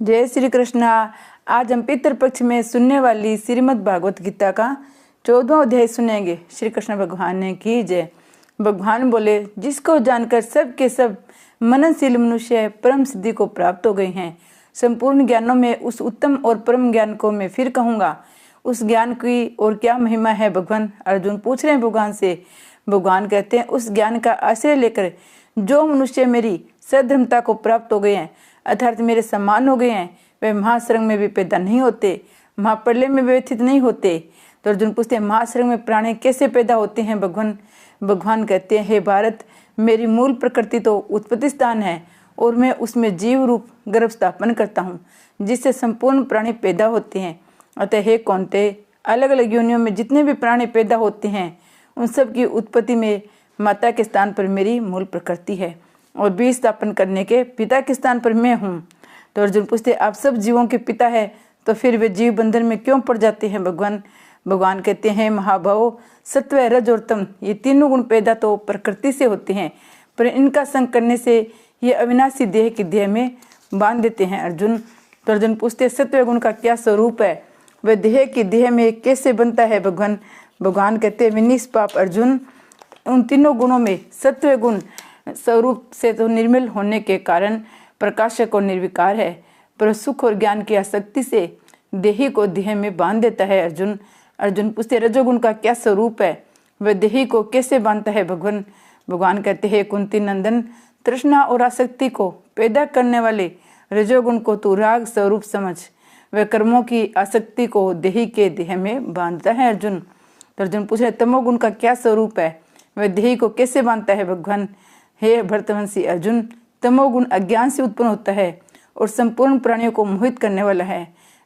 जय श्री कृष्णा। आज हम पितृपक्ष में सुनने वाली श्रीमद् भागवत गीता का 14वां अध्याय सुनेंगे। श्री कृष्ण भगवान ने की जय। भगवान बोले, जिसको जानकर सब के सब मननशील मनुष्य परम सिद्धि को प्राप्त हो गए हैं। संपूर्ण ज्ञानों में उस उत्तम और परम ज्ञान को मैं फिर कहूँगा। उस ज्ञान की और क्या महिमा है भगवान? अर्जुन पूछ रहे हैं भगवान से। भगवान कहते हैं, उस ज्ञान का आश्रय लेकर जो मनुष्य मेरी सद्धर्मता को प्राप्त हो गए हैं, अर्थात मेरे समान हो गए हैं, वे महासुरंग में भी पैदा नहीं होते, महाप्रलय में व्यथित नहीं होते। तो अर्जुन पूछते हैं, महासुरंग में प्राणी कैसे पैदा होते हैं भगवान? भगवान कहते हैं, हे भारत, मेरी मूल प्रकृति तो उत्पत्ति स्थान है और मैं उसमें जीव रूप गर्भ स्थापन करता हूँ, जिससे संपूर्ण प्राणी पैदा होते हैं। अतः हे कौन्तेय, अलग अलग योनियों में जितने भी प्राणी पैदा होते हैं, उन सब की उत्पत्ति में माता के स्थान पर मेरी मूल प्रकृति है और बीज स्थापन करने के पिता के स्थान पर मैं हूँ। तो अर्जुन पूछते, आप सब जीवों के पिता है, तो फिर वे जीव बंधन में क्यों पड़ जाते हैं भगवान? भगवान कहते हैं, महाभाव, सत्व, रज और तम, ये तीनों गुण पैदा तो प्रकृति से होते हैं, पर इनका संग करने से ये अविनाशी देह की देह में बांध देते हैं अर्जुन। तो अर्जुन पूछते, सत्व गुण का क्या स्वरूप है? वह देह की देह में कैसे बनता है भगवान? भगवान कहते हैं, निष्पाप अर्जुन, उन तीनों गुणों में सत्व गुण स्वरूप से तो निर्मल होने के कारण प्रकाशक और निर्विकार है, पर सुख और ज्ञान की आसक्ति से देही को देह में बांध देता है अर्जुन। अर्जुन पूछते, रजोगुण का क्या स्वरूप है? वह देही को कैसे बांधता है भगवान? भगवान कहते हैं, कुंती नंदन, तृष्णा और आसक्ति को पैदा करने वाले रजोगुण को तू राग स्वरूप समझ। वह कर्मों की आसक्ति को देही के देह में बांधता है अर्जुन। तो अर्जुन पूछ रहे, तमोगुण का क्या स्वरूप है? वह देही को कैसे बांधता है भगवान? हे भरतवंशी अर्जुन, तमोगुण अज्ञान से उत्पन्न होता है और संपूर्ण प्राणियों को मोहित करने वाला है।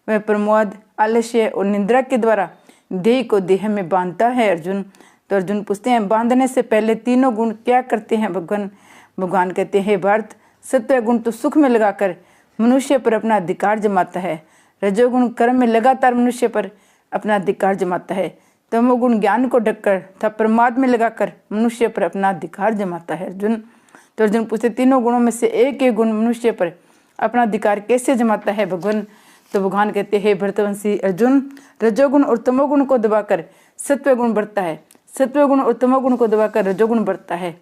वह प्रमोद, आलस्य और निद्रा के द्वारा देह को देह में बांधता है अर्जुन। तो अर्जुन पूछते हैं, बांधने से पहले तीनों गुण क्या करते हैं भगवान? भगवान कहते हैं, भारत, सत्व गुण तो सुख में लगाकर मनुष्य पर अपना अधिकार जमाता है, रजोगुण कर्म में लगातार मनुष्य पर अपना अधिकार जमाता है, तमोगुण ज्ञान को ढककर तथा प्रमाद में लगाकर मनुष्य पर अपना अधिकार जमाता है अर्जुन। तो अर्जुन पूछते, तीनों गुणों में से एक एक गुण मनुष्य पर अपना अधिकार कैसे जमाता है भगवान? तो भगवान कहते हैं, भरतवंशी अर्जुन, रजोगुण और तमोगुण को दबाकर सत्वगुण बढ़ता है, सत्वगुण और तमोगुण को दबाकर रजोगुण बढ़ता है,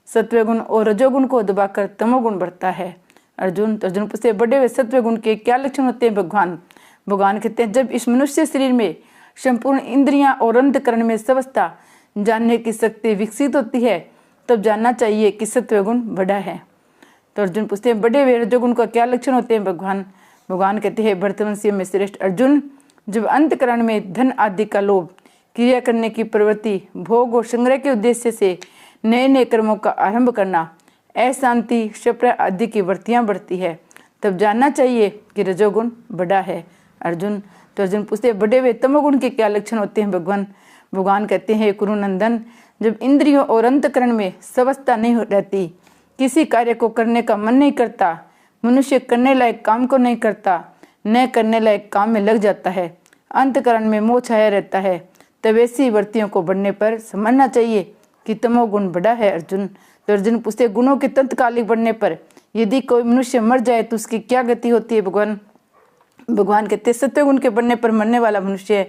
सत्वगुण और रजोगुण को दबाकर तमोगुण बढ़ता है अर्जुन। तो अर्जुन पूछते, बढ़े हुए सत्वगुण के क्या लक्षण होते हैं भगवान? भगवान कहते हैं, जब इस मनुष्य शरीर में संपूर्ण इंद्रियां और अंतकरण में समस्ता जानने की शक्ति विकसित होती है, तब जानना चाहिए कि सत्वगुण बढ़ा है। तो अर्जुन पूछते हैं, बढ़े हुए रजोगुण का क्या लक्षण होते हैं भगवान? भगवान कहते हैं, भरतवंशी में श्रेष्ठ अर्जुन, जब अंतकरण में धन आदि का लोभ, क्रिया करने की प्रवृत्ति, भोग और संग्रह के उद्देश्य से नए नए कर्मों का आरंभ करना, अशांति, क्षप्र आदि की वृत्तियां बढ़ती है, तब जानना चाहिए कि रजोगुण बढ़ा है अर्जुन। तो अर्जुन पूछते, बढ़े हुए तमोगुण के क्या लक्षण होते हैं भगवान? भगवान कहते हैं, कुरुनंदन, जब इंद्रियों और अंतकरण में स्वस्थता नहीं रहती, किसी कार्य को करने का मन नहीं करता, मनुष्य करने लायक काम को नहीं करता, न करने लायक काम में लग जाता है, अंतकरण में मोह छाया रहता है, तब ऐसी वृत्तियों को बढ़ने पर समझना चाहिए कि तमोगुण बढ़ा है अर्जुन। तो अर्जुन पूछते, गुणों के तत्कालिक बढ़ने पर यदि कोई मनुष्य मर जाए तो उसकी क्या गति होती है भगवान? भगवान कहते, सत्वगुण के बढ़ने पर मरने वाला मनुष्य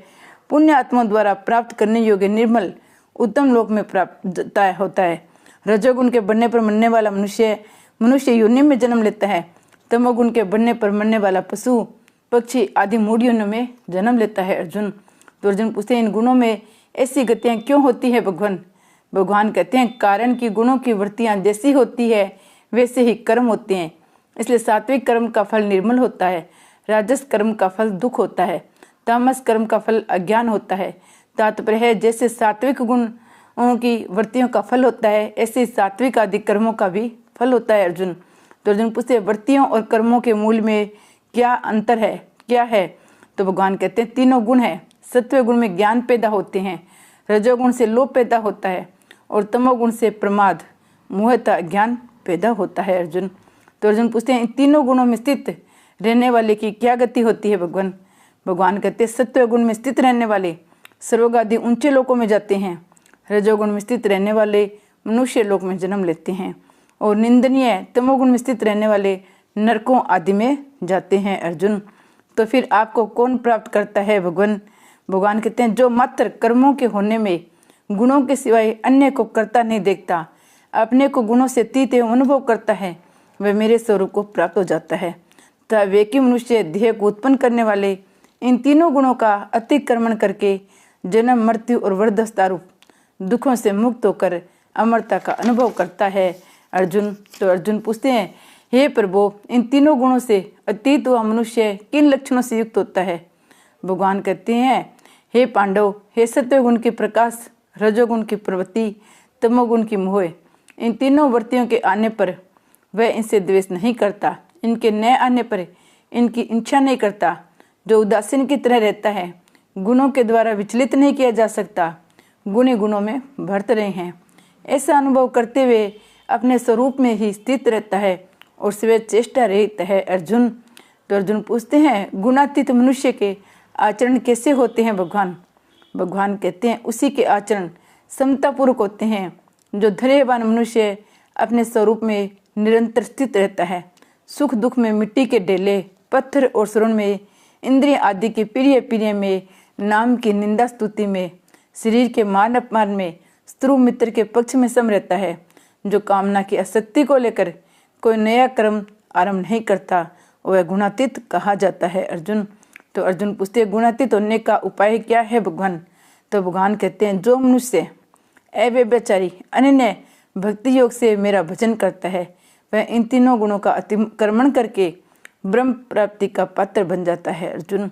पुण्य आत्माओं द्वारा प्राप्त करने योग्य निर्मल उत्तम लोक में प्राप्त होता है। रजोगुण के बढ़ने पर मरने वाला मनुष्य योनि में जन्म लेता है। तमोगुण के बढ़ने पर मरने वाला पशु, पक्षी आदि मूढ़ योनियों में जन्म लेता है अर्जुन। तो अर्जुन पूछते हैं, इन गुणों में ऐसी गतियाँ क्यों होती है भगवान? भगवान कहते हैं, कारण की गुणों की वृत्तियाँ जैसी होती है वैसे ही कर्म होते हैं, इसलिए सात्विक कर्म का फल निर्मल होता है, राजस कर्म का फल दुख होता है, तामस कर्म का फल अज्ञान होता है। तात्पर्य है, जैसे सात्विक गुणों की वृत्तियों का फल होता है, ऐसे सात्विक आदि कर्मों का भी फल होता है अर्जुन। तो अर्जुन पूछते, वृत्तियों और कर्मों के मूल में क्या अंतर है, क्या है? तो भगवान कहते हैं, तीनों गुण है। सत्व गुण में ज्ञान पैदा होते हैं, रजोगुण से लोभ पैदा होता है और तमोगुण से प्रमाद, मोहता, ज्ञान पैदा होता है अर्जुन। तो अर्जुन पूछते हैं, इन तीनों गुणों में स्थित रहने वाले की क्या गति होती है भगवान? भगवान कहते हैं, सत्व गुण में स्थित रहने वाले स्वर्ग आदि ऊंचे लोकों में जाते हैं, रजोगुण में स्थित रहने वाले मनुष्य लोक में जन्म लेते हैं और निंदनीय तमोगुण में स्थित रहने वाले नरकों आदि में जाते हैं अर्जुन। तो फिर आपको कौन प्राप्त करता है भगवान? भगवान कहते हैं जो मात्र कर्मों के होने में गुणों के सिवाय अन्य को करता नहीं देखता, अपने को गुणों से अतीत अनुभव करता है, वह मेरे स्वरूप को प्राप्त हो जाता है। तथा वे कि मनुष्य देह को उत्पन्न करने वाले इन तीनों गुणों का अतिक्रमण करके जन्म मृत्यु और वृद्धावस्था दुखों से मुक्त होकर अमरता का अनुभव करता है अर्जुन। तो अर्जुन पूछते हैं, हे प्रभु, इन तीनों गुणों से अतीत हुआ मनुष्य किन लक्षणों से युक्त होता है? भगवान कहते हैं, हे पांडव, हे सत्वगुण के प्रकाश, रजोगुण की प्रवृत्ति, तमोगुण की मोह, इन तीनों वृत्तियों के आने पर वह इनसे द्वेष नहीं करता, इनके न आने पर इनकी इच्छा नहीं करता। जो उदासीन की तरह रहता है, गुणों के द्वारा विचलित नहीं किया जा सकता, गुणी गुणों में भरते रहे हैं, ऐसा अनुभव करते हुए अपने स्वरूप में ही स्थित रहता है और स्वे चेष्टा रहित है अर्जुन। तो अर्जुन पूछते हैं, गुणातीत मनुष्य के आचरण कैसे होते हैं भगवान? भगवान कहते हैं, उसी के आचरण समतापूर्वक होते हैं जो धैर्यवान मनुष्य अपने स्वरूप में निरंतर स्थित रहता है। सुख दुख में मिट्टी के डेले, पत्थर और श्रवण में, इंद्रिय आदि के प्रिय में, नाम की निंदा स्तुति में, शरीर के मान अपमान में, शत्रु मित्र के पक्ष में सम रहता है। जो कामना की आसक्ति को लेकर कोई नया कर्म आरंभ नहीं करता, वह गुणातीत कहा जाता है अर्जुन। तो अर्जुन पूछते हैं, गुणातीत होने का उपाय क्या है भगवान? तो भगवान कहते हैं, जो मनुष्य अव्यभिचारी अनन्य भक्ति योग से मेरा भजन करता है, वह इन तीनों गुणों का अतिक्रमण करके ब्रह्म प्राप्ति का पात्र बन जाता है अर्जुन।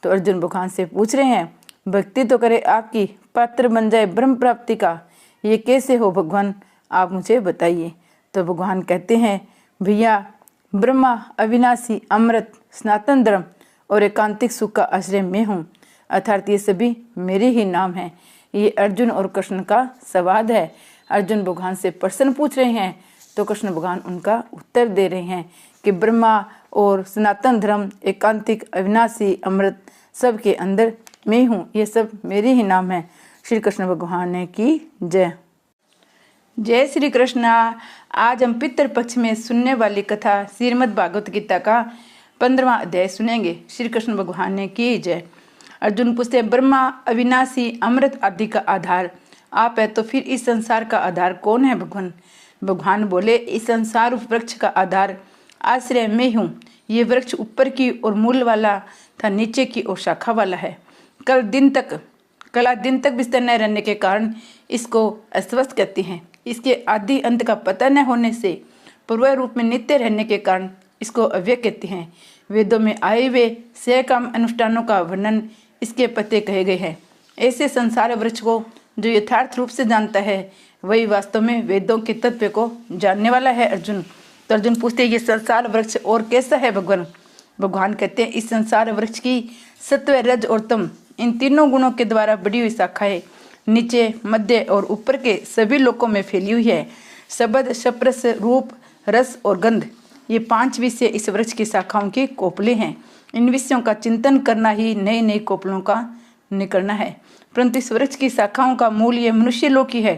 तो अर्जुन भगवान से पूछ रहे हैं, भक्ति तो करे आपकी, पात्र बन जाए ब्रह्म प्राप्ति का, ये कैसे हो भगवान? आप मुझे बताइए। तो भगवान कहते हैं, भैया, ब्रह्मा अविनाशी अमृत सनातन धर्म और एकांतिक सुख का आश्रय मैं हूँ, अर्थात ये सभी मेरे ही नाम हैं। ये अर्जुन और कृष्ण का संवाद है। अर्जुन भगवान से प्रश्न पूछ रहे हैं, तो कृष्ण भगवान उनका उत्तर दे रहे हैं कि ब्रह्मा और सनातन धर्म, एकांतिक, अविनाशी, अमृत, सब के अंदर मैं हूँ, ये सब मेरे ही नाम है। श्री कृष्ण भगवान की जय। जय श्री कृष्ण। आज हम पितृपक्ष में सुनने वाली कथा श्रीमद् भागवत गीता का 15वां अध्याय सुनेंगे। श्री कृष्ण भगवान की जय। अर्जुन पूछते हैं, ब्रह्मा अविनाशी अमृत आदि का आधार आप है, तो फिर इस संसार का आधार कौन है भगवान? भगवान बोले, इस संसार वृक्ष का आधार आश्रय मैं हूँ। ये वृक्ष ऊपर की ओर मूल वाला था, नीचे की ओर शाखा वाला है। कल दिन तक बिस्तर न रहने के कारण इसको अस्वस्थ कहते हैं। इसके आदि अंत का पता न होने से पूर्व रूप में नित्य रहने के कारण इसको अव्यय कहते हैं। वेदों में आए हुए सहकाम अनुष्ठानों का वर्णन इसके पते कहे गए हैं। ऐसे संसार वृक्ष को जो यथार्थ रूप से जानता है, वही वास्तव में वेदों के तत्व को जानने वाला है अर्जुन। तो अर्जुन पूछते हैं, ये संसार वृक्ष और कैसा है भगवान? भगवान कहते हैं, इस संसार वृक्ष की सत्व, रज और तम, इन तीनों गुणों के द्वारा बड़ी हुई शाखाएं नीचे, मध्य और ऊपर के सभी लोकों में फैली हुई है। शब्द, स्पर्श, रूप, रस और गंध, ये 5 विषय इस वृक्ष की शाखाओं की कोपले हैं। इन विषयों का चिंतन करना ही नई नई कोपलों का निकलना है। परंतु इस वृक्ष की शाखाओं का मूल ये मनुष्य लोक ही है,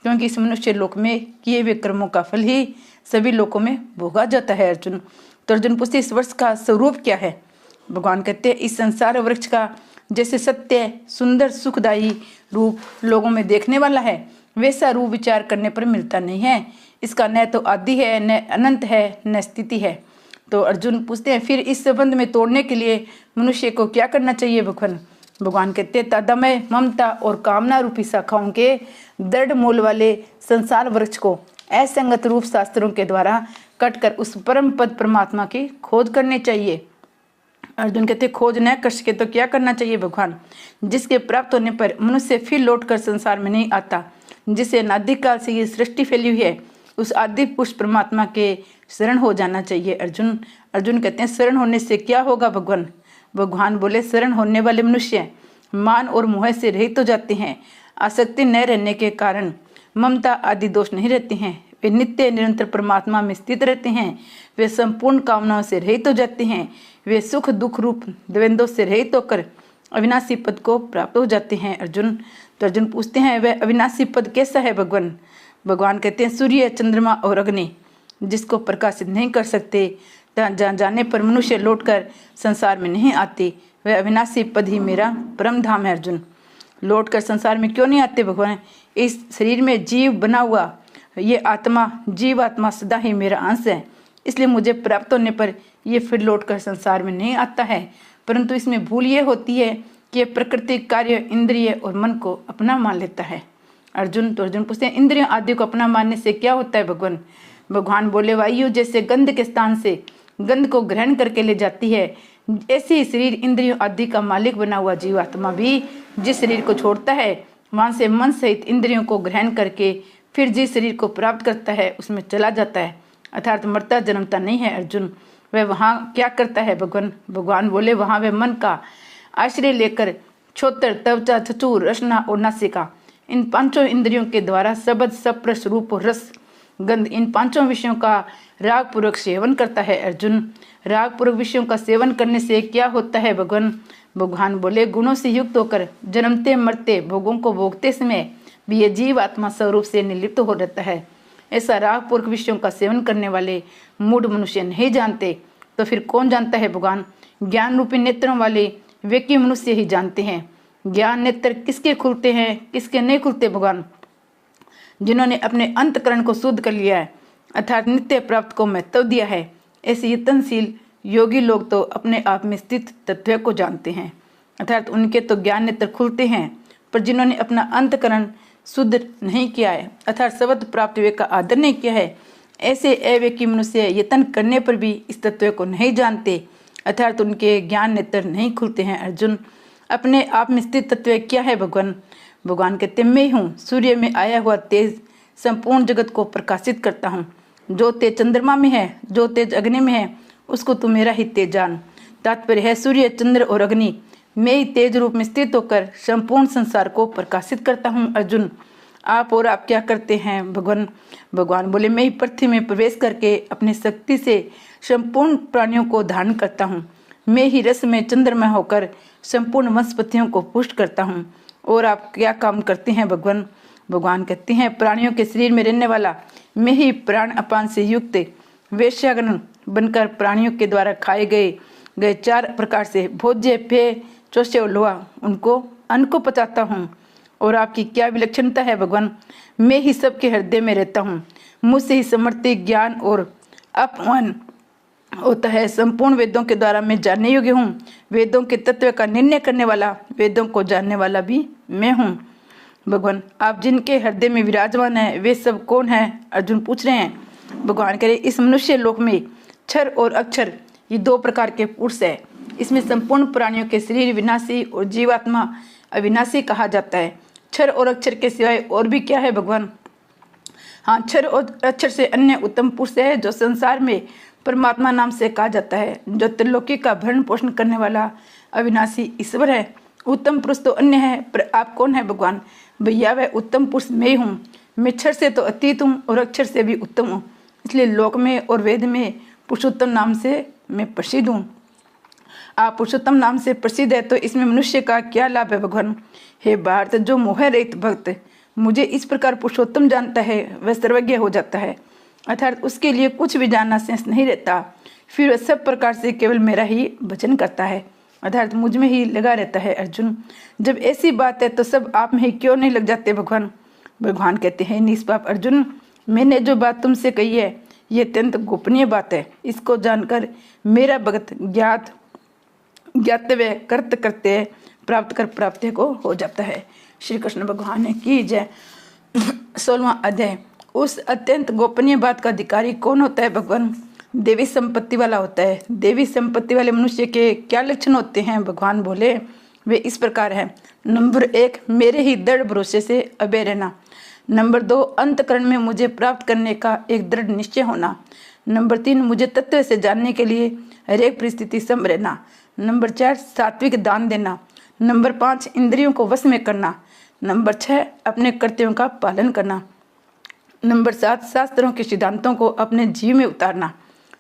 क्योंकि इस मनुष्य लोक में किए हुए कर्मों का फल ही सभी लोकों में भोगा जाता है अर्जुन। तो अर्जुन पूछते, इस वृक्ष का स्वरूप क्या है? भगवान कहते हैं, इस संसार वृक्ष का जैसे सत्य, सुंदर, सुखदायी रूप लोगों में देखने वाला है, वैसा रूप विचार करने पर मिलता नहीं है। इसका न तो आदि है, न अनंत है, न स्थिति है। तो अर्जुन पूछते हैं, फिर इस संबंध में तोड़ने के लिए मनुष्य को क्या करना चाहिए भगवान? भगवान कहते हैं, तदमय, ममता और कामना रूपी शाखाओं के दृढ़ मूल वाले संसार वृक्ष को असंगत रूप शास्त्रों के द्वारा कटकर उस परम पद परमात्मा की खोज करनी चाहिए। अर्जुन कहते, खोज न कर सके तो क्या करना चाहिए भगवान? जिसके प्राप्त होने पर मनुष्य फिर लौटकर संसार में नहीं आता, जिसे अनादिकाल से ये सृष्टि फैली हुई है, उस आदि पुरुष परमात्मा के शरण हो जाना चाहिए अर्जुन। अर्जुन कहते हैं, शरण होने से क्या होगा भगवान? भगवान बोले, शरण होने वाले मनुष्य मान और मोह से रहित हो जाते हैं। आसक्ति न रहने के कारण ममता आदि दोष नहीं रहते हैं। वे नित्य निरंतर परमात्मा में स्थित रहते हैं। वे संपूर्ण कामनाओं से रहित हो जाते हैं। वे सुख दुख रूप द्वंद्वों से रहित होकर अविनाशी पद को प्राप्त हो जाते हैं अर्जुन। तो अर्जुन पूछते हैं, वह अविनाशी पद कैसा है भगवान? भगवान कहते हैं, सूर्य, चंद्रमा और अग्नि जिसको प्रकाशित नहीं कर सकते, जाने पर मनुष्य लौटकर संसार में नहीं आते। वह अविनाशी पद ही मेरा परम धाम है। अर्जुन, लौटकर संसार में क्यों नहीं आते भगवान? इस शरीर में जीव बना हुआ ये आत्मा, जीव आत्मा सदा ही मेरा अंश है, इसलिए मुझे प्राप्त होने पर ये फिर लौटकर संसार में नहीं आता है। परंतु इसमें भूल ये होती है कि ये प्रकृति, कार्य, इंद्रिय और मन को अपना मान लेता है। अर्जुन पूछते हैं, इंद्रियों आदि को अपना मानने से क्या होता है भगवान? भगवान बोले, वायु जैसे गंध के स्थान से गंध को ग्रहण करके ले जाती है, ऐसे ही शरीर इंद्रियों आदि का मालिक बना हुआ जीवात्मा भी जिस शरीर को छोड़ता है वहां से मन सहित इंद्रियों को ग्रहण करके फिर जिस शरीर को प्राप्त करता है उसमें चला जाता है, अर्थात मरता जन्मता नहीं है। अर्जुन, वह वहाँ क्या करता है भगवान? भगवान बोले, वहाँ वह मन का आश्रय लेकर क्षोत्र, त्वचा, चक्षुर, रसना और नासिका, इन पांचों इंद्रियों के द्वारा शब्द, स्पर्श, रूप और रस, गंध, इन पांचों विषयों का राग पूर्वक सेवन करता है। अर्जुन, राग पूर्वक विषयों का सेवन करने से क्या होता है भगवान? भगवान बोले, गुणों से युक्त होकर जन्मते मरते भोगों को भोगते समय भी ये जीव आत्मा स्वरूप से निर्लिप्त हो रहता है। ऐसा राग पूर्वक विषयों का सेवन करने वाले मूढ़ मनुष्य नहीं जानते, तो फिर कौन जानता है भगवान? ज्ञान रूपी नेत्रों वाले व्यक्ति मनुष्य ही जानते हैं। ज्ञान नेत्र किसके खुलते हैं, किसके नहीं खुलते भगवान? जिन्होंने अपने अंतकरण को शुद्ध कर लिया है, अर्थात नित्य प्राप्त को महत्व दिया है, ऐसे यत्नशील योगी लोग तो अपने आप में स्थित तत्व को जानते हैं, अर्थात उनके तो ज्ञान नेत्र खुलते हैं। पर जिन्होंने अपना अंतकरण शुद्ध नहीं किया है, अर्थात शब्द प्राप्त विवेक का आदर नहीं किया है, ऐसे अविवेकी मनुष्य यत्न करने पर भी इस तत्व को नहीं जानते, अर्थात उनके ज्ञान नेत्र नहीं खुलते हैं। अर्जुन, अपने आप में स्थित तत्व क्या है भगवान? भगवान कहते, मैं हूँ सूर्य में आया हुआ तेज, संपूर्ण जगत को प्रकाशित करता हूँ। जो तेज चंद्रमा में है, जो तेज अग्नि में है, उसको तू मेरा ही तेज जान। तात्पर्य है, सूर्य, चंद्र और अग्नि मैं ही तेज रूप में स्थित होकर संपूर्ण संसार को प्रकाशित करता हूँ। अर्जुन, आप क्या करते हैं भगवान? भगवान बोले, मैं ही पृथ्वी में प्रवेश करके अपनी शक्ति से संपूर्ण प्राणियों को धारण करता हूँ। मैं ही रस में चंद्रमा होकर संपूर्ण वनस्पतियों को पुष्ट करता हूँ। और आप क्या काम करते हैं भगवान? भगवान कहते हैं, प्राणियों के शरीर में रहने वाला मैं ही प्राण अपान से युक्त वेश्यागण बनकर प्राणियों के द्वारा खाए गए 4 प्रकार से भोज्य, पेय, चोष्य और लोहा, उनको अन्न को पचाता हूँ। और आपकी क्या विलक्षणता है भगवान? मैं ही सबके हृदय में रहता हूँ। मुझसे ही समर्थी ज्ञान और अपमान होता है। संपूर्ण वेदों के द्वारा मैं जानने योग्य हूँ। वेदों के तत्व का निर्णय करने वाला, वेदों को जानने वाला भी मैं हूँ। भगवान, आप जिनके हृदय में विराजमान है वे सब कौन है? अर्जुन पूछ रहे हैं। भगवान कह रहे, इस मनुष्य लोक में क्षर और अक्षर ये 2 प्रकार के पुरुष है। इसमें संपूर्ण प्राणियों के शरीर विनाशी और जीवात्मा अविनाशी कहा जाता है। क्षर और अक्षर के सिवाय और भी क्या है भगवान? हाँ, क्षर और अक्षर से अन्य उत्तम पुरुष है जो संसार में परमात्मा नाम से कहा जाता है, जो त्रिलोकी का भरण पोषण करने वाला अविनाशी ईश्वर है। उत्तम पुरुष तो अन्य है, पर आप कौन है भगवान? भैया, वह उत्तम पुरुष मैं हूँ। मैं क्षर से तो अतीत हूँ और अक्षर से भी उत्तम हूँ, इसलिए लोक में और वेद में पुरुषोत्तम नाम से मैं प्रसिद्ध हूँ। आप पुरुषोत्तम नाम से प्रसिद्ध है तो इसमें मनुष्य का क्या लाभ है भगवान? हे भारत, जो मोह रहित भक्त मुझे इस प्रकार पुरुषोत्तम जानता है वह सर्वज्ञ हो जाता है, अर्थात उसके लिए कुछ भी जानना शेष नहीं रहता। फिर वह सब प्रकार से केवल मेरा ही भजन करता है, अर्थात मुझ में ही लगा रहता है। अर्जुन, जब ऐसी बात है तो सब आप में ही क्यों नहीं लग जाते भगवान? भगवान कहते हैं, निष्पाप अर्जुन, मैंने जो बात तुमसे कही है ये अत्यंत गोपनीय बात है। इसको जानकर मेरा भगत ज्ञातव्य करते करते प्राप्त कर प्राप्ति को हो जाता है। श्री कृष्ण भगवान की जय। 16वां अध्याय। उस अत्यंत गोपनीय बात का अधिकारी कौन होता है भगवान? देवी संपत्ति वाला होता है। देवी संपत्ति वाले मनुष्य के क्या लक्षण होते हैं? भगवान बोले, वे इस प्रकार हैं। नंबर 1, मेरे ही दृढ़ भरोसे से अभय रहना। नंबर 2, अंतकरण में मुझे प्राप्त करने का एक दृढ़ निश्चय होना। नंबर 3, मुझे तत्व से जानने के लिए हर एक परिस्थिति सम रहना। नंबर 4, सात्विक दान देना। नंबर 5, इंद्रियों को वश में करना। नंबर 6, अपने कर्तव्यों का पालन करना। नंबर 7, शास्त्रों के सिद्धांतों को अपने जीव में उतारना।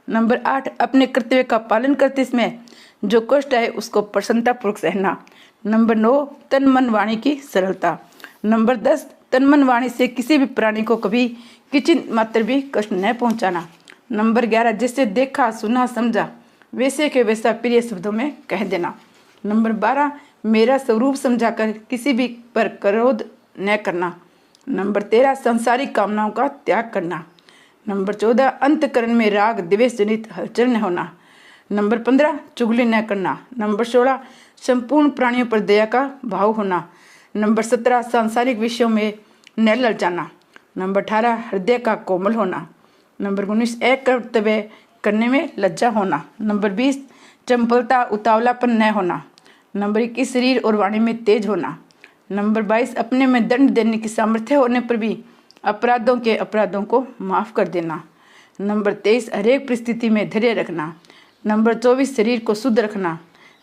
नंबर 8, अपने कर्तव्य का पालन करते समय जो कष्ट आए उसको प्रसन्नतापूर्वक सहना। नंबर 9, तन मन वाणी की सरलता। नंबर 10, तन मन वाणी से किसी भी प्राणी को कभी किंचित मात्र भी कष्ट न पहुंचाना। नंबर 11, जैसे देखा सुना समझा वैसे के वैसा प्रिय शब्दों में कह देना। नंबर 12, मेरा स्वरूप समझाकर किसी भी पर क्रोध न करना। नंबर 13, सांसारिक कामनाओं का त्याग करना। नंबर 14, अंतकरण में राग द्वेष जनित हलचल न होना। नंबर 15, चुगली न करना। नंबर 16, संपूर्ण प्राणियों पर दया का भाव होना। नंबर 17, सांसारिक विषयों में न ललचाना। नंबर 18, हृदय का कोमल होना। नंबर 19, एक कर्तव्य करने में लज्जा होना। नंबर 20, चंपलता उतावलापन न होना। नंबर 21, शरीर और वाणी में तेज होना। नंबर 22, अपने में दंड देने की सामर्थ्य होने पर भी अपराधों को माफ कर देना। नंबर 23, हरेक परिस्थिति में धैर्य रखना। नंबर 24, शरीर को शुद्ध रखना।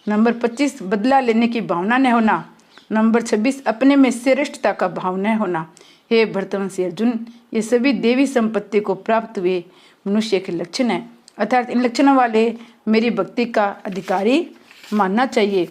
नंबर 25, बदला लेने की भावना न होना। नंबर 26, अपने में श्रेष्ठता का भाव न होना। हे भरतवंशी अर्जुन, ये सभी देवी संपत्ति को प्राप्त हुए मनुष्य के लक्षण हैं, अर्थात इन लक्षणों वाले मेरी भक्ति का अधिकारी मानना चाहिए।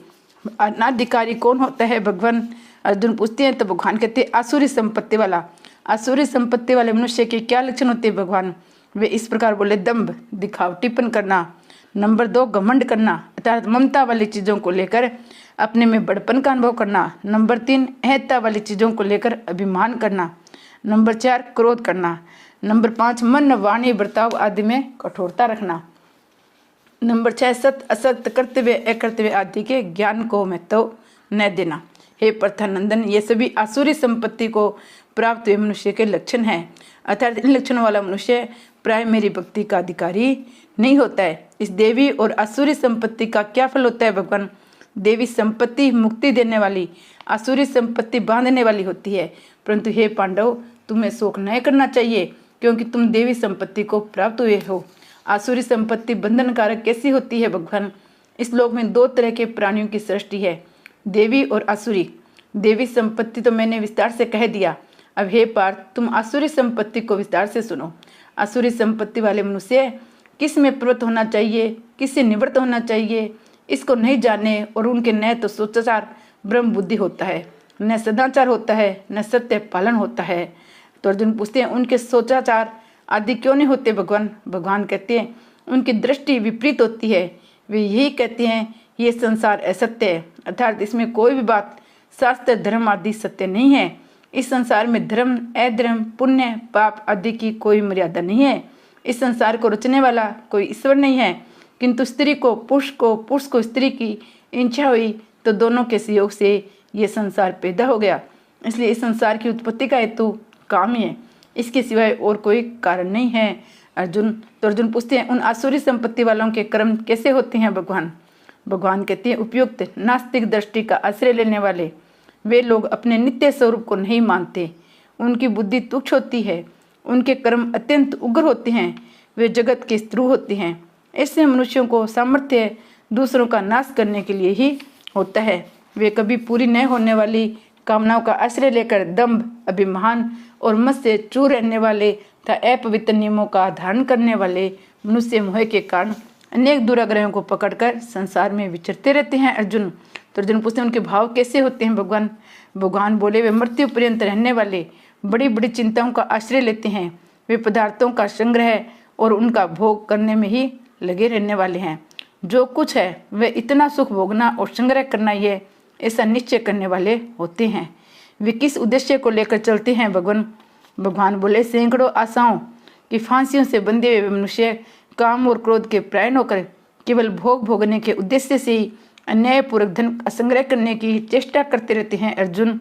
अनाधिकारी कौन होता है भगवान अर्जुन पूछते हैं, तो भगवान कहते हैं आसुरी संपत्ति वाला। आसुरी संपत्ति वाले मनुष्य के क्या लक्षण होते हैं भगवान? वे इस प्रकार बोले, दंभ दिखावटीपन करना। नंबर 2, घमंड करना, अर्थात ममता वाली चीज़ों को लेकर अपने में बड़पन का अनुभव करना। नंबर 3, अहंता वाली चीज़ों को लेकर अभिमान करना। नंबर 4, क्रोध करना। नंबर 5, मन वाणी बर्ताव आदि में कठोरता रखना। नंबर 6, सत्य असत्य कर्तव्य अकर्तव्य आदि के ज्ञान को महत्व न देना। हे प्रथानंदन, ये सभी आसुरी संपत्ति को प्राप्त हुए मनुष्य के लक्षण हैं, अर्थात इन लक्षणों वाला मनुष्य प्राय मेरी भक्ति का अधिकारी नहीं होता है। इस देवी और आसुरी संपत्ति का क्या फल होता है भगवान? देवी संपत्ति मुक्ति देने वाली, आसुरी संपत्ति बांधने वाली होती है। परंतु हे पांडव, तुम्हें शोक नहीं करना चाहिए, क्योंकि तुम देवी संपत्ति को प्राप्त हुए हो। आसुरी संपत्ति बंधन कारक कैसी होती है भगवान? इस लोक में 2 तरह के प्राणियों की सृष्टि है, देवी और आसुरी। देवी संपत्ति तो मैंने विस्तार से कह दिया। अब हे पार्थ, तुम आसुरी संपत्ति को विस्तार से सुनो। आसुरी संपत्ति वाले मनुष्य किस में प्रवृत्त होना चाहिए, किससे निवृत्त होना चाहिए, इसको नहीं जाने, और उनके न तो सोचाचार ब्रह्म बुद्धि होता है, न सदाचार होता है, न सत्य पालन होता है। तो अर्जुन पूछते हैं, उनके सोचाचार आदि क्यों नहीं होते भगवान? भगवान कहते हैं, उनकी दृष्टि विपरीत होती है। वे यही कहते हैं, ये संसार असत्य है, अर्थात इसमें कोई भी बात शास्त्र धर्म आदि सत्य नहीं है। इस संसार में धर्म अधर्म पुण्य पाप आदि की कोई मर्यादा नहीं है। इस संसार को रचने वाला कोई ईश्वर नहीं है, किंतु स्त्री को पुरुष को स्त्री की इच्छा हुई, तो दोनों के सहयोग से ये संसार पैदा हो गया। इसलिए इस संसार की उत्पत्ति का हेतु काम ही है, इसके सिवाय और कोई कारण नहीं है अर्जुन। तो अर्जुन पूछते हैं, उन आसुरी संपत्ति वालों के कर्म कैसे होते हैं भगवान? भगवान कहते हैं, उपयुक्त नास्तिक दृष्टि का आश्रय लेने वाले वे लोग अपने नित्य स्वरूप को नहीं मानते, उनकी बुद्धि तुच्छ होती है, उनके कर्म अत्यंत उग्र होते हैं, वे जगत के शत्रु होते हैं। ऐसे मनुष्यों को सामर्थ्य दूसरों का नाश करने के लिए ही होता है। वे कभी पूरी न होने वाली कामनाओं का आश्रय लेकर दंभ अभिमान और मत से चूर रहने वाले तथा अपवित्र नियमों का धारण करने वाले मनुष्य मोह के कारण अनेक दुराग्रहों को पकड़कर संसार में विचरते रहते हैं अर्जुन। तो अर्जुन पूछते हैं, उनके भाव कैसे होते हैं भगवान? भगवान बोले, वे मृत्यु पर्यंत रहने वाले बड़ी बड़ी चिंताओं का आश्रय लेते हैं। वे पदार्थों का संग्रह और उनका भोग करने में ही लगे रहने वाले हैं। जो कुछ है वे इतना सुख भोगना और संग्रह करना ही है, ऐसा निश्चय करने वाले होते हैं। वे किस उद्देश्य को लेकर चलते हैं भगवान? भगवान बोले, सैकड़ों आशाओं की फांसियों से बंधे हुए मनुष्य काम और क्रोध के प्रायण होकर केवल भोग भोगने के उद्देश्य से ही अन्यायपूर्वक धन संग्रह करने की चेष्टा करते रहते हैं अर्जुन।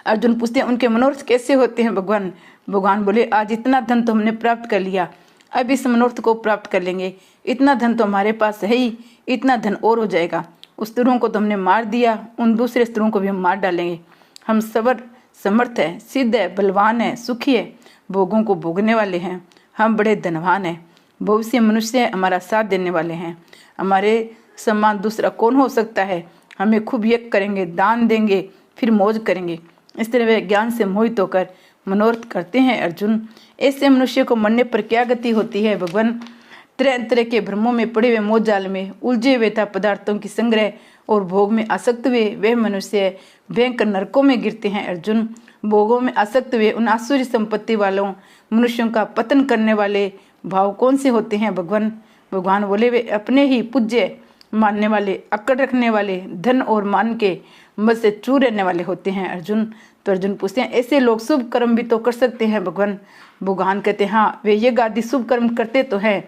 अर्जुन पूछते हैं, उनके मनोरथ कैसे होते हैं भगवान? भगवान बोले, आज इतना धन तो हमने प्राप्त कर लिया, अब इस मनोरथ को प्राप्त कर लेंगे। इतना धन तो हमारे पास है ही, इतना धन और हो जाएगा। उस स्त्रियों को तो हमने मार दिया, उन दूसरे स्त्रियों को भी हम मार डालेंगे। हम सबर समर्थ है, सिद्ध है, बलवान है, सुखी है, भोगों को भोगने वाले हैं। हम बड़े धनवान हैं, भविष्य मनुष्य हमारा साथ देने वाले हैं। हमारे समान दूसरा कौन हो सकता है? हमें खूब यज्ञ करेंगे, दान देंगे, फिर मौज करेंगे। इस तरह वे ज्ञान से मोहित होकर मनोरथ करते हैं अर्जुन। ऐसे मनुष्य को मरने पर क्या गति होती है भगवान? तरह तरह के भ्रमों में पड़े हुए मोह जाल में उलझे हुए था पदार्थों की संग्रह और भोग में आसक्त हुए वे मनुष्य भयंकर नरकों में गिरते हैं अर्जुन। भोगों में आसक्त हुए उन आसुरी संपत्ति वालों मनुष्यों का पतन करने वाले भाव कौन से होते हैं भगवान? भगवान बोले वे अपने ही पूज्य मानने वाले, अक्कड़ रखने वाले, धन और मान के मत से चूर रहने वाले होते हैं अर्जुन। तो अर्जुन पूछते हैं ऐसे लोग शुभ कर्म भी तो कर सकते हैं भगवान? भगवान कहते हैं हाँ, वे ये आदि शुभ कर्म करते तो हैं,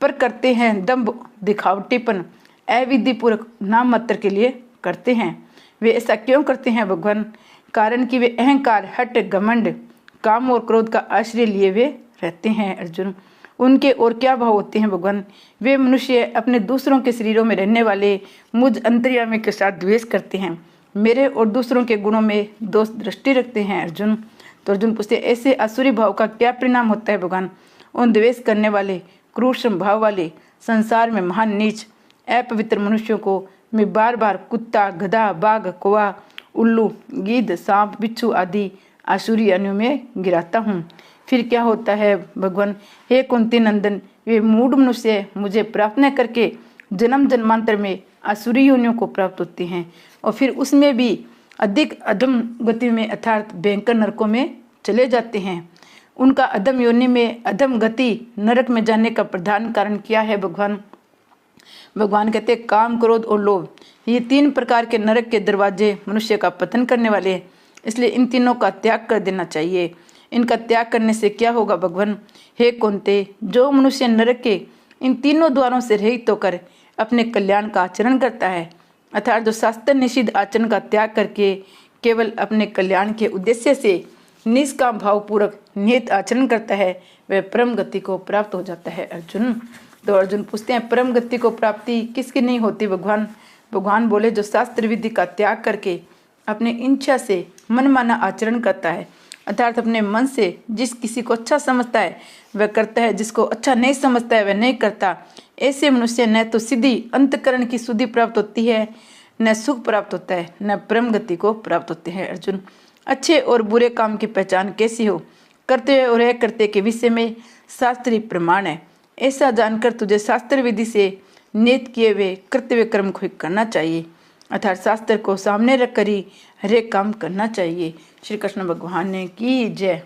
पर करते हैं दम्भ, दिखावटीपन, अविधि पूर्वक, नाम मात्र के लिए करते हैं। वे ऐसा क्यों करते हैं भगवान? कारण कि वे अहंकार, हट, घमंड, काम और क्रोध का आश्रय लिए वे रहते हैं अर्जुन। उनके और क्या भाव होते हैं भगवान? वे मनुष्य अपने दूसरों के शरीरों में रहने वाले मुझ अंतर्यामी के साथ द्वेष करते हैं, मेरे और दूसरों के गुणों में दोष दृष्टि रखते हैं अर्जुन। तो अर्जुन पूछते ऐसे आसुरी भाव का क्या परिणाम होता है भगवान? उन द्वेष करने वाले, क्रूर स्वभाव वाले, संसार में महान नीच, अपवित्र मनुष्यों को मैं बार बार कुत्ता, गधा, बाघ, कौवा, उल्लू, गीध, सांप, बिच्छू आदि आसुरी योनियों में गिराता हूँ। फिर क्या होता है भगवान? हे कुंती नंदन, वे मूढ़ मनुष्य मुझे प्राप्त न करके जन्म जन्मांतर में आसुरी योनियों को प्राप्त होते हैं, और फिर उसमें भी अधिक अधम गति में अर्थात भयंकर नरकों में चले जाते हैं। उनका अधम योनि में अधम गति नरक में जाने का प्रधान कारण क्या है भगवान? भगवान कहते हैं काम, क्रोध और लोभ, ये 3 प्रकार के नरक के दरवाजे मनुष्य का पतन करने वाले हैं। इसलिए इन तीनों का त्याग कर देना चाहिए। इनका त्याग करने से क्या होगा भगवान? हे कुंती, जो मनुष्य नरक के इन तीनों द्वारों से रहित होकर अपने कल्याण का आचरण करता है, अर्थात जो शास्त्र निषिद्ध आचरण का त्याग करके केवल अपने कल्याण के उद्देश्य से निष्काम भाव पूर्वक नियत आचरण करता है, वह परम गति को प्राप्त हो जाता है अर्जुन। तो अर्जुन पूछते हैं परम गति को प्राप्ति किसकी नहीं होती भगवान? भगवान बोले जो शास्त्र विधि का त्याग करके अपने इच्छा से मनमाना आचरण करता है, अर्थात अपने मन से जिस किसी को अच्छा समझता है वह करता है, जिसको अच्छा नहीं समझता है वह नहीं करता। ऐसे मनुष्य न तो सीधी अंतकरण की शुद्धि प्राप्त होती है, न सुख प्राप्त होता है, न परम गति को प्राप्त होते हैं अर्जुन। अच्छे और बुरे काम की पहचान कैसी हो? करते और अकर्ते के विषय में शास्त्रीय प्रमाण है। ऐसा जानकर तुझे शास्त्र विधि से नियत किए हुए कर्तव्य कर्म को करना चाहिए, अर्थात शास्त्र को सामने रखकर ही हरेक काम करना चाहिए। श्री कृष्ण भगवान ने की जय।